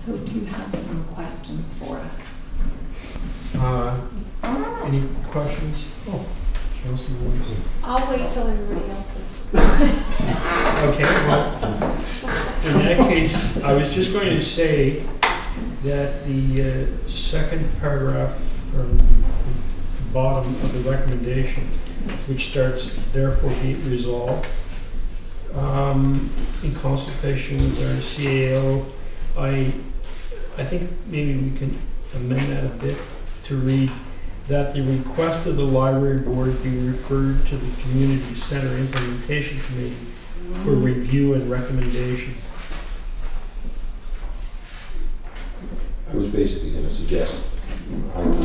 So do you have some questions for us? Any questions? Oh, Chelsea Williams. I'll wait till everybody else is. Okay, well, in that case, I was just going to say that the second paragraph from the bottom of the recommendation, which starts, therefore be it resolved, in consultation with our CAO, I think maybe we can amend that a bit to read that the request of the library board be referred to the Community Center Implementation Committee for review and recommendation. I was basically going to suggest, I was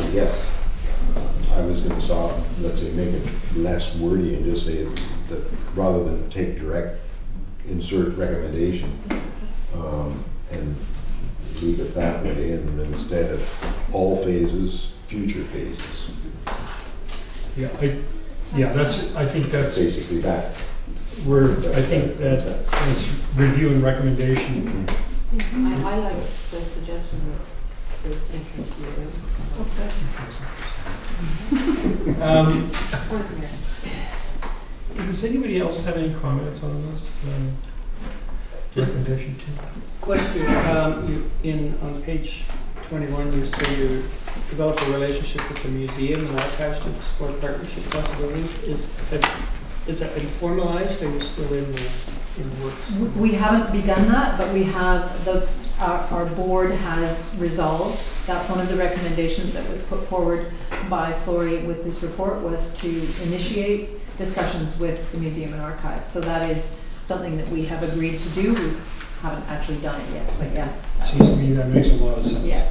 going to let's say, make it less wordy and just say that rather than take direct, insert recommendation and leave it that way, and instead of all phases, future phases. I think that's basically that. I think that's review and recommendation. I like the suggestion that the entrance Does anybody else have any comments on this? Recommendation 2. Question, on page 21 you say you develop a relationship with the museum and archives to explore partnership possibilities. Is that been formalized, or are you still in the works? We haven't begun that, but we have our board has resolved. That's one of the recommendations that was put forward by Flory with this report, was to initiate discussions with the museum and archives. So that is something that we have agreed to do. We haven't actually done it yet, but yes. Seems to me that makes a lot of sense. Yeah.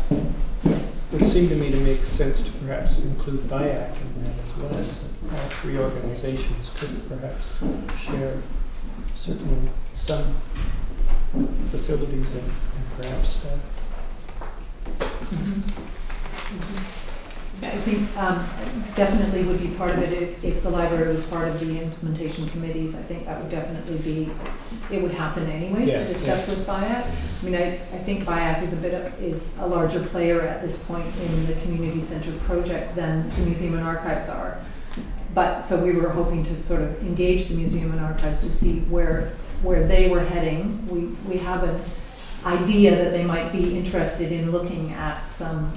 It would seem to me to make sense to perhaps include BIAC in that as well. All three organizations could perhaps share certainly some facilities and perhaps staff. I think definitely would be part of it if the library was part of the implementation committees. I think that would definitely be, it would happen anyways to discuss with BIAC. I mean, I think BIAC is a larger player at this point in the community center project than the museum and archives are. But so we were hoping to sort of engage the museum and archives to see where they were heading. We have an idea that they might be interested in looking at some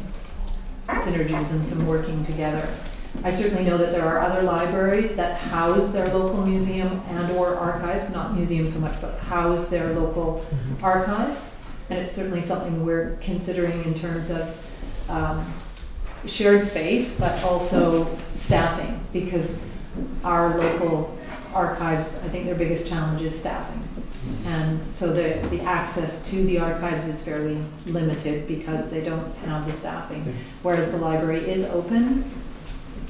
synergies and some working together. I certainly know that there are other libraries that house their local museum and or archives, not museums so much, but house their local archives. And it's certainly something we're considering in terms of shared space, but also staffing, because our local archives, I think their biggest challenge is staffing. And so the access to the archives is fairly limited because they don't have the staffing. Whereas the library is open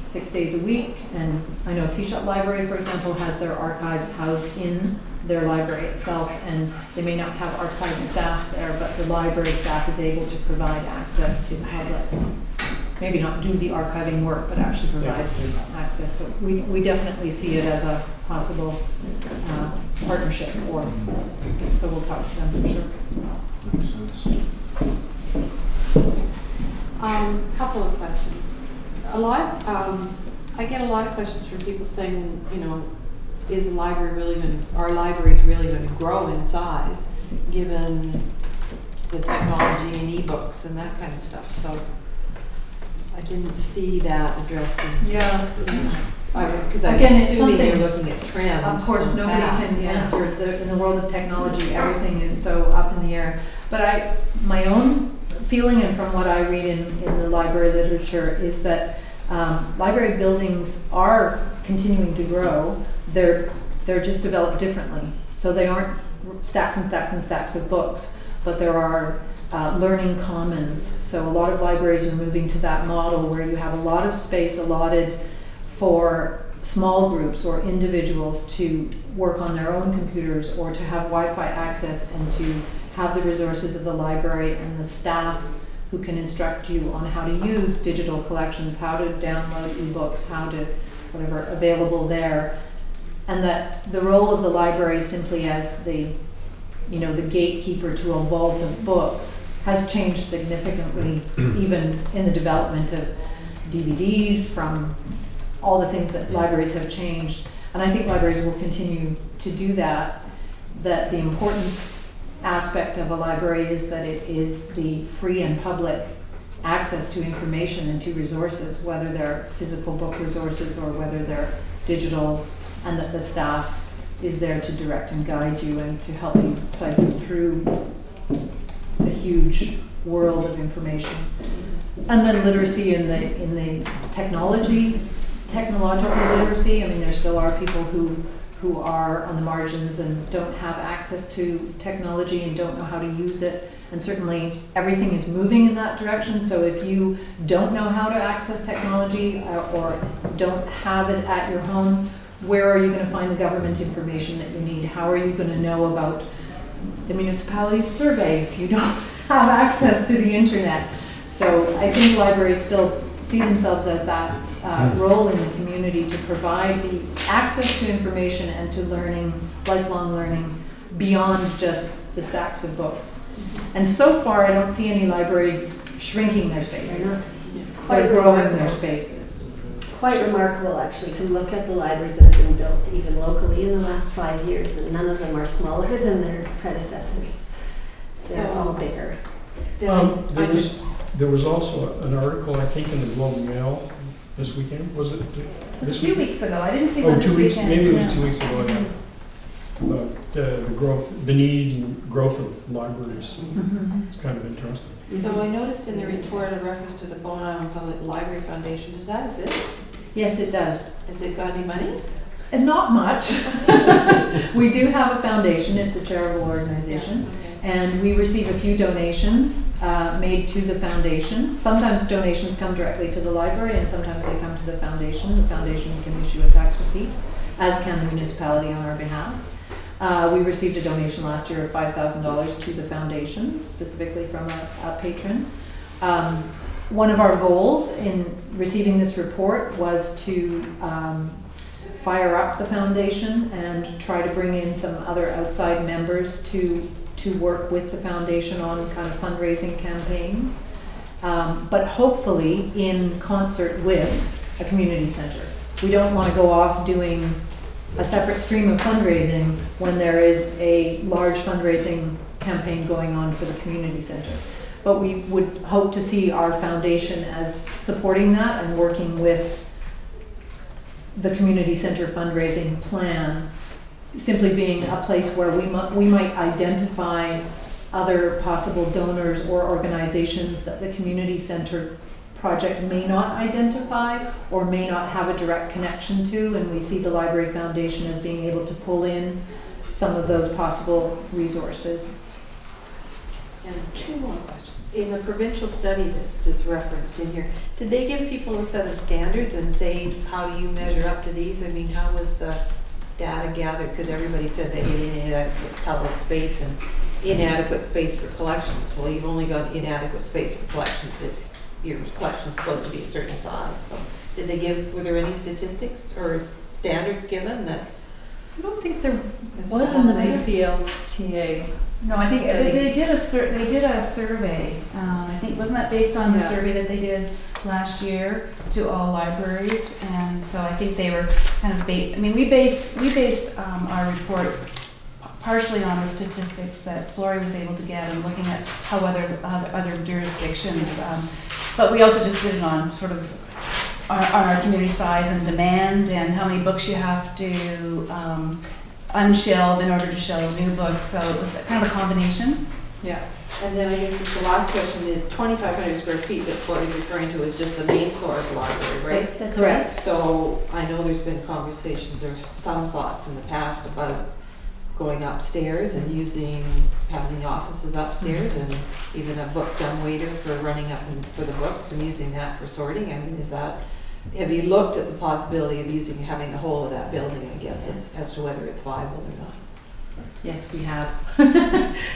6 days a week, and I know Seashot Library, for example, has their archives housed in their library itself, and they may not have archive staff there, but the library staff is able to provide access to the public. Maybe not do the archiving work, but actually provide access. So we definitely see it as a possible partnership, so we'll talk to them for sure. Makes sense. Couple of questions. I get a lot of questions from people saying, you know, is the library really going to, our library is really going to grow in size given the technology and e-books and that kind of stuff. So I didn't see that addressed in because again, it's something you're looking at trends. Of course, nobody can answer. In the world of technology, everything is so up in the air. But my own feeling, and from what I read in the library literature, is that library buildings are continuing to grow. They're just developed differently. So they aren't stacks and stacks and stacks of books, but there are learning commons. So a lot of libraries are moving to that model where you have a lot of space allotted for small groups or individuals to work on their own computers or to have Wi-Fi access and to have the resources of the library and the staff who can instruct you on how to use digital collections, how to download ebooks, how to whatever available there. And that the role of the library simply as the gatekeeper to a vault of books has changed significantly, even in the development of DVDs, from all the things that libraries have changed. And I think libraries will continue to do that, that the important aspect of a library is that it is the free and public access to information and to resources, whether they're physical book resources or whether they're digital, and that the staff is there to direct and guide you and to help you siphon through the huge world of information. And then literacy in the technological literacy. I mean, there still are people who are on the margins and don't have access to technology and don't know how to use it. And certainly everything is moving in that direction. So if you don't know how to access technology or don't have it at your home, where are you going to find the government information that you need? How are you going to know about the municipality's survey if you don't have access to the internet? So I think libraries still see themselves as that role in the community to provide the access to information and to learning, lifelong learning, beyond just the stacks of books. And so far, I don't see any libraries shrinking their spaces. They're growing their spaces. Quite remarkable, actually, to look at the libraries that have been built even locally in the last 5 years, and none of them are smaller than their predecessors. They're all bigger. There was also an article, I think, in the Globe and Mail this weekend. Was it? It was a few weeks ago. I didn't see one this 2 weeks. weekend. Maybe it was 2 weeks ago. Yeah. About the growth, the need and growth of libraries. It's kind of interesting. So I noticed in the report a reference to the Bowen Island Public Library Foundation. Does that exist? Yes, it does. Has it got any money? And not much. We do have a foundation. It's a charitable organization. And we receive a few donations made to the foundation. Sometimes donations come directly to the library and sometimes they come to the foundation. The foundation can issue a tax receipt, as can the municipality on our behalf. We received a donation last year of $5,000 to the foundation, specifically from a patron. One of our goals in receiving this report was to fire up the foundation and try to bring in some other outside members to work with the foundation on kind of fundraising campaigns, but hopefully in concert with a community center. We don't want to go off doing a separate stream of fundraising when there is a large fundraising campaign going on for the community center. But we would hope to see our foundation as supporting that and working with the community center fundraising plan, simply being a place where we might identify other possible donors or organizations that the community center project may not identify or may not have a direct connection to, and we see the Library Foundation as being able to pull in some of those possible resources. And two more questions. In the provincial study that's referenced in here, did they give people a set of standards and say, how do you measure up to these? I mean, how was the data gathered? Because everybody said they had inadequate public space and inadequate space for collections. Well, you've only got inadequate space for collections if your collection is supposed to be a certain size. So were there any statistics or standards given that? I don't think there was in the BCLTA. No, I think they did a survey. I think wasn't that based on the survey that they did last year to all libraries, and so I think they were kind of we based our report partially on the statistics that Flory was able to get and looking at how other jurisdictions, but we also just did it on sort of our community size and demand and how many books you have to unshelve in order to shelve new books. So it was kind of a combination. Yeah. And then I guess it's the last question, the 2,500 square feet that Flory's referring to is just the main floor of the library, right? That's correct. So I know there's been conversations or some thoughts in the past about going upstairs and having the offices upstairs and even a book dumb waiter for running up for the books and using that for sorting. I mean, have you looked at the possibility of having the whole of that building, I guess, as to whether it's viable or not? Yes, we have.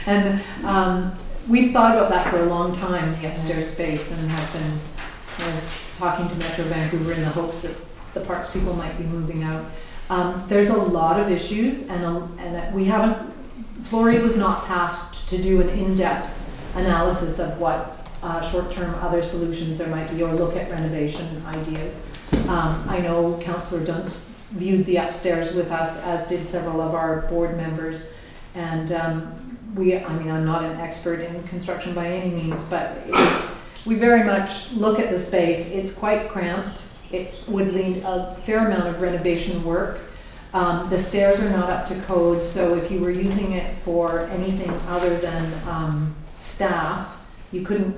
And we've thought about that for a long time, the upstairs space, and have been talking to Metro Vancouver in the hopes that the parks people might be moving out. There's a lot of issues, and that we haven't. Flory was not tasked to do an in-depth analysis of what short-term other solutions there might be, or look at renovation ideas. I know Councillor Dunst viewed the upstairs with us, as did several of our board members, and I'm not an expert in construction by any means, but we very much look at the space. It's quite cramped. It would need a fair amount of renovation work. The stairs are not up to code, so if you were using it for anything other than staff, you couldn't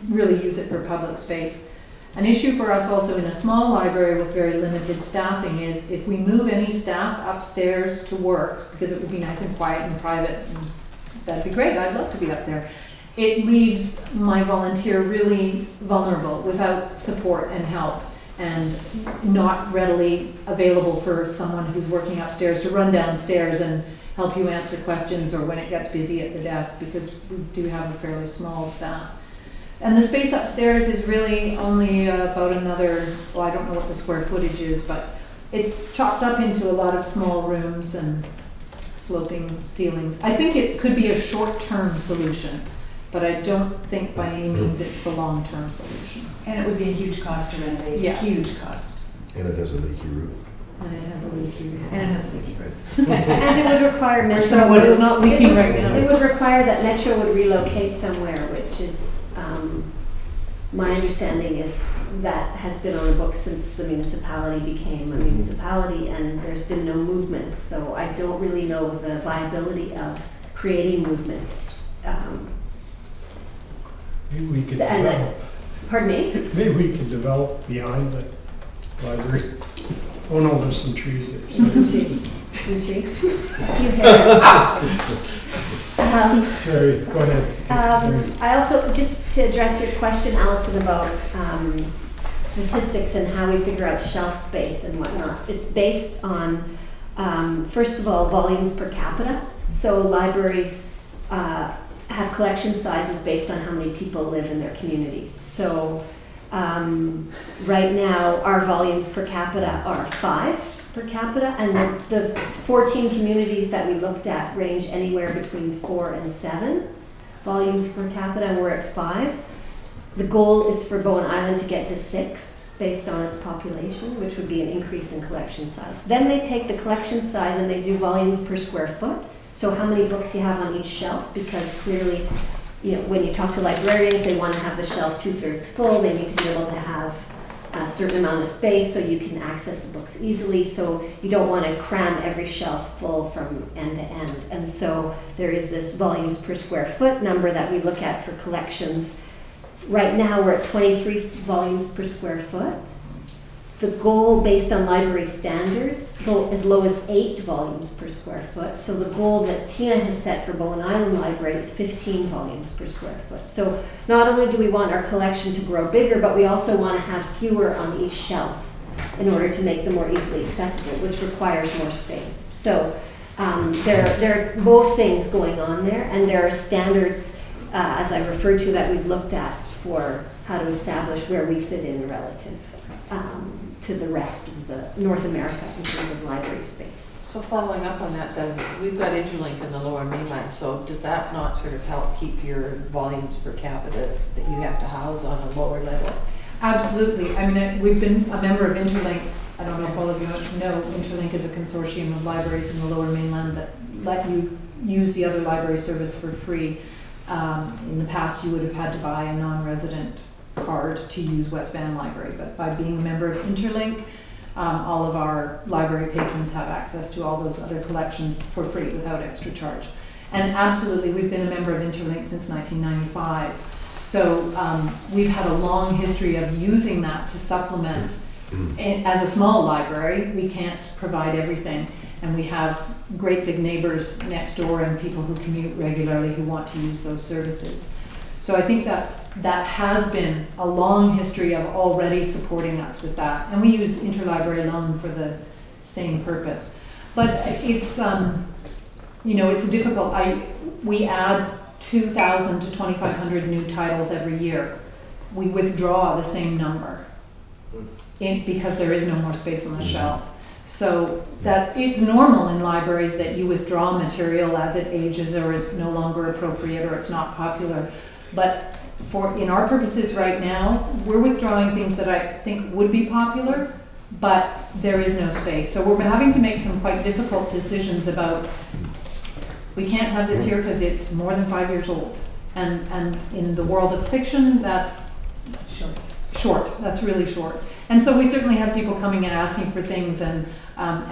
really use it for public space. An issue for us also in a small library with very limited staffing is if we move any staff upstairs to work, because it would be nice and quiet and private, and that'd be great, I'd love to be up there, it leaves my volunteer really vulnerable without support and help, and not readily available for someone who's working upstairs to run downstairs and help you answer questions, or when it gets busy at the desk, because we do have a fairly small staff. And the space upstairs is really only about another, well, I don't know what the square footage is, but it's chopped up into a lot of small rooms and sloping ceilings. I think it could be a short-term solution, but I don't think by any means it's the long-term solution. And it would be a huge cost to renovate, Yeah. huge cost. And it has a leaky roof. And it has a leaky roof. And it has a leaky roof. And it would require Metro. Someone is not leaking right now. It would require that Metro would relocate somewhere, which is, my understanding is that has been on the books since the municipality became a municipality, and there's been no movement. So I don't really know the viability of creating movement. Maybe we could And develop. Pardon me? Maybe we could develop behind the library. Oh no, there's some trees there. Sorry. Some tree. A few hairs. Sorry, go ahead. I also, just to address your question, Allison, about statistics and how we figure out shelf space and whatnot. It's based on, first of all, volumes per capita. So libraries have collection sizes based on how many people live in their communities. So right now, our volumes per capita are 5 per capita, and the 14 communities that we looked at range anywhere between 4 and 7 volumes per capita, and we're at 5. The goal is for Bowen Island to get to 6 based on its population, which would be an increase in collection size. Then they take the collection size and they do volumes per square foot, so how many books you have on each shelf, because clearly, you know, when you talk to librarians, they want to have the shelf 2/3 full. They need to be able to have a certain amount of space so you can access the books easily, so you don't want to cram every shelf full from end to end. And so there is this volumes per square foot number that we look at for collections. Right now we're at 23 volumes per square foot. The goal based on library standards go as low as 8 volumes per square foot. So the goal that Tina has set for Bowen Island Library is 15 volumes per square foot. So not only do we want our collection to grow bigger, but we also want to have fewer on each shelf in order to make them more easily accessible, which requires more space. So there are both things going on there, and there are standards, as I referred to, that we've looked at for how to establish where we fit in relative to the rest of the North America in terms of library space. So following up on that then, we've got Interlink in the Lower Mainland, so does that not sort of help keep your volumes per capita that you have to house on a lower level? Absolutely. I mean, we've been a member of Interlink. I don't know if all of you know, Interlink is a consortium of libraries in the Lower Mainland that let you use the other library service for free. In the past, you would have had to buy a non-resident card to use West Van Library, but by being a member of Interlink, all of our library patrons have access to all those other collections for free without extra charge. And absolutely, we've been a member of Interlink since 1995. So we've had a long history of using that to supplement. As a small library, we can't provide everything, and we have great big neighbors next door and people who commute regularly who want to use those services. So I think that has been a long history of already supporting us with that. And we use interlibrary loan for the same purpose. But it's, you know, it's a difficult, we add 2,000 to 2,500 new titles every year. We withdraw the same number because there is no more space on the shelf. So that it's normal in libraries that you withdraw material as it ages or is no longer appropriate or it's not popular. But in our purposes right now, we're withdrawing things that I think would be popular, but there is no space. So we're having to make some quite difficult decisions about, we can't have this here because it's more than 5 years old. And in the world of fiction, that's short. That's really short. And so we certainly have people coming and asking for things, and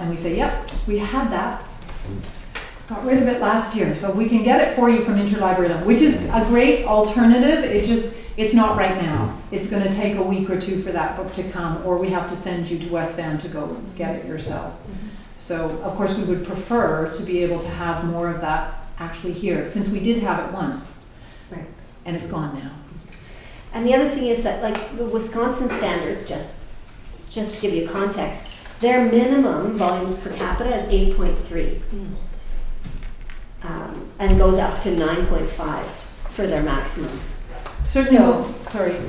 we say, yep, we had that. Got rid of it last year, so we can get it for you from Interlibrary, which is a great alternative. It's not right now. It's going to take a week or two for that book to come, or we have to send you to West Van to go get it yourself. So, of course, we would prefer to be able to have more of that actually here, since we did have it once, Right. and it's gone now. And the other thing is that, like, the Wisconsin standards, just to give you context, their minimum volumes per capita is 8.3. And goes up to 9.5 for their maximum. Certainly,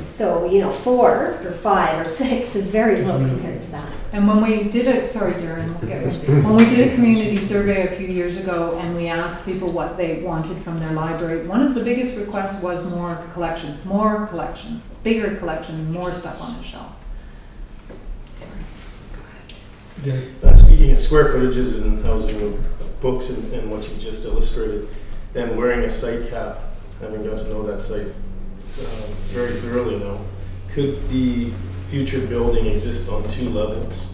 So, you know, 4 or 5 or 6 is very low compared to that. And when we did when we did a community survey a few years ago, and we asked people what they wanted from their library, one of the biggest requests was more collection, bigger collection, more stuff on the shelf. Speaking of square footages and housing of books and what you just illustrated, then wearing a site cap, having got to know that site very thoroughly now, could the future building exist on 2 levels?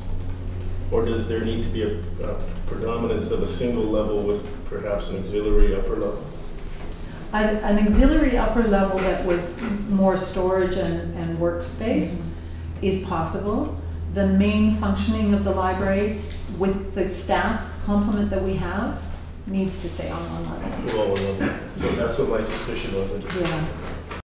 Or does there need to be a predominance of a single level with perhaps an auxiliary upper level? An auxiliary upper level that was more storage and workspace is possible. The main functioning of the library with the staff complement that we have needs to stay on one level. Lower level. So that's what my suspicion was. Yeah.